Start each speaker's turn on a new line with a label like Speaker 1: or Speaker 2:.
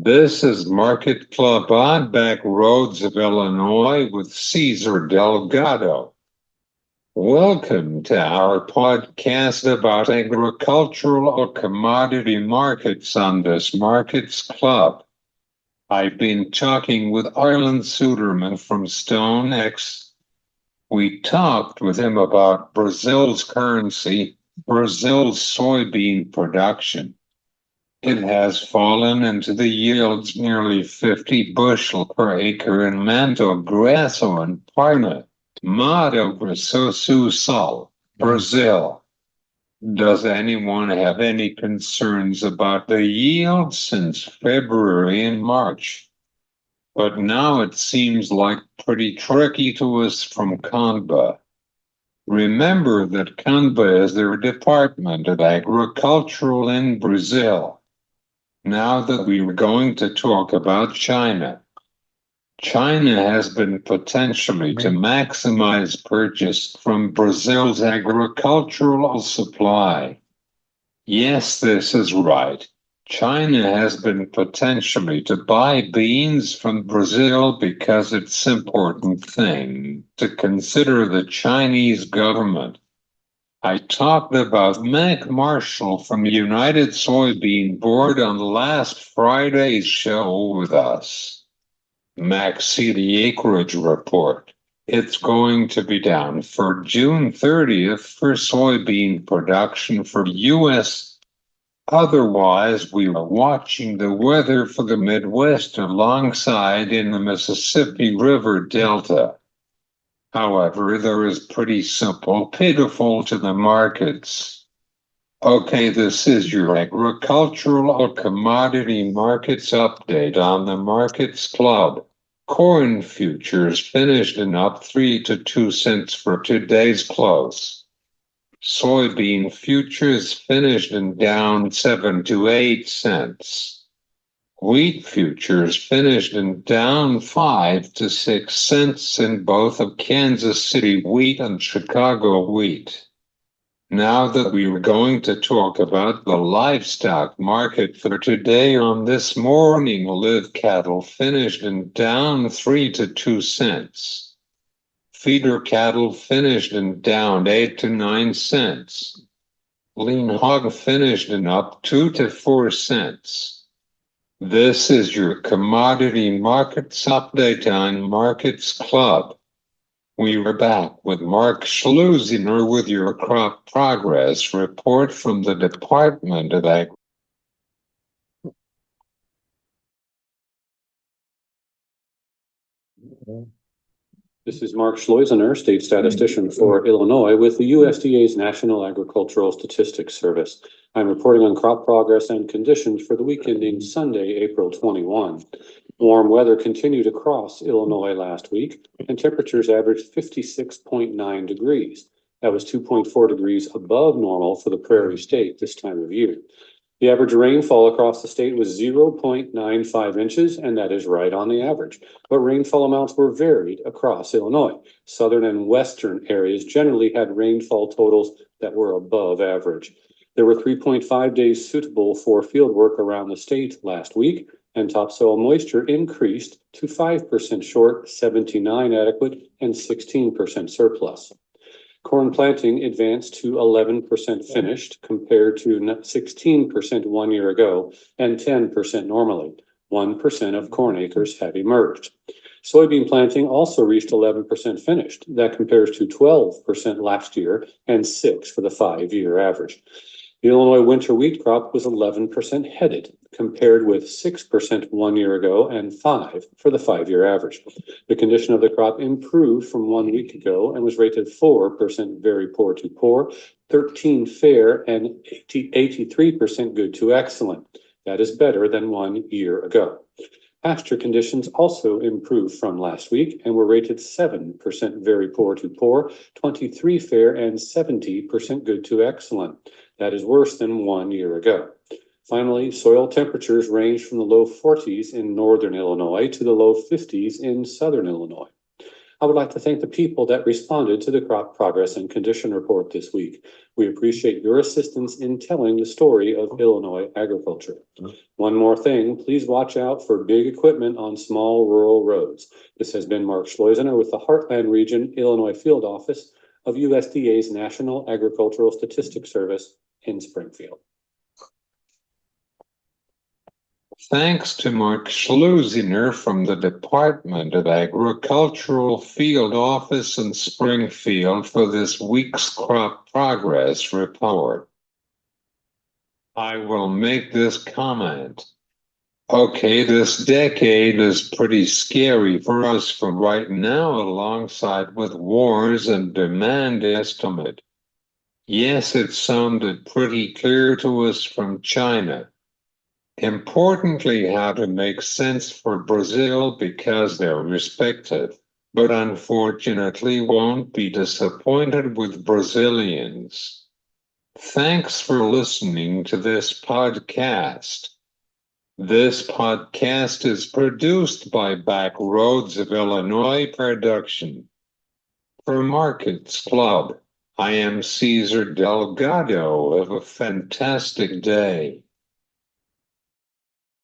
Speaker 1: This is Market Club on back roads of Illinois with Cesar Delgado. Welcome to our podcast about agricultural commodity markets on this Markets Club. I've been talking with Arlen Suderman from StoneX. We talked with him about Brazil's currency, Brazil's soybean production. It has fallen into the yields nearly 50 bushel per acre in Mato Grosso and Mato Grosso do Sul, Brazil. Does anyone have any concerns about the yield since February and March? But now it seems like pretty tricky to us from CANBA. Remember that CANBA is their Department of Agriculture in Brazil. Now that we are going to talk about China. China has been potentially to maximize purchase from Brazil's agricultural supply. Yes, this is right. China has been potentially to buy beans from Brazil because it's an important thing to consider the Chinese government. I talked about Mac Marshall from the United Soybean Board on last Friday's show with us. Mac, see the acreage report. It's going to be down for June 30th for soybean production for U.S. Otherwise, we are watching the weather for the Midwest alongside in the Mississippi River Delta. However, there is pretty simple, pitiful to the markets. Okay, this is your agricultural commodity markets update on the Markets Club. Corn futures finished in up 3 to 2 cents for today's close. Soybean futures finished in down 7 to 8 cents. Wheat futures finished in down 5 to 6 cents in both of Kansas City wheat and Chicago wheat. Now that we are going to talk about the livestock market for today on this morning, live cattle finished in down 3 to 2 cents. Feeder cattle finished in down 8 to 9 cents. Lean hog finished in up 2 to 4 cents. This is your commodity markets update on Markets Club. We are back with Mark Schlusiner with your crop progress report from the Department of Agriculture.
Speaker 2: This is Mark Schleusiner, state statistician for Illinois with the USDA's National Agricultural Statistics Service. I'm reporting on crop progress and conditions for the week ending Sunday, April 21. Warm weather continued across Illinois last week, and temperatures averaged 56.9 degrees. That was 2.4 degrees above normal for the Prairie State this time of year. The average rainfall across the state was 0.95 inches, and that is right on the average. But rainfall amounts were varied across Illinois. Southern and western areas generally had rainfall totals that were above average. There were 3.5 days suitable for field work around the state last week, and topsoil moisture increased to 5% short, 79 adequate, and 16% surplus. Corn planting advanced to 11% finished compared to 16% 1 year ago and 10% normally. 1% of corn acres have emerged. Soybean planting also reached 11% finished. That compares to 12% last year and 6% for the 5-year average. The Illinois winter wheat crop was 11% headed, compared with 6% 1 year ago and 5% for the 5-year average. The condition of the crop improved from 1 week ago and was rated 4% very poor to poor, 13% fair, and 83% good to excellent. That is better than 1 year ago. Pasture conditions also improved from last week and were rated 7% very poor to poor, 23% fair, and 70% good to excellent. That is worse than 1 year ago. Finally, soil temperatures ranged from the low 40s in northern Illinois to the low 50s in southern Illinois. I would like to thank the people that responded to the crop progress and condition report this week. We appreciate your assistance in telling the story of Illinois agriculture. One more thing, please watch out for big equipment on small rural roads. This has been Mark Schleusener with the Heartland Region, Illinois Field Office of USDA's National Agricultural Statistics Service in Springfield.
Speaker 1: Thanks to Mark Schleusiner from the Department of Agricultural Field Office in Springfield for this week's crop progress report. I will make this comment. Okay, this decade is pretty scary for us for right now, alongside with wars and demand estimate. Yes, it sounded pretty clear to us from China. Importantly, how to make sense for Brazil because they're respected, but unfortunately won't be disappointed with Brazilians. Thanks for listening to this podcast. This podcast is produced by Backroads of Illinois Production. For Markets Club, I am Cesar Delgado. Have a fantastic day.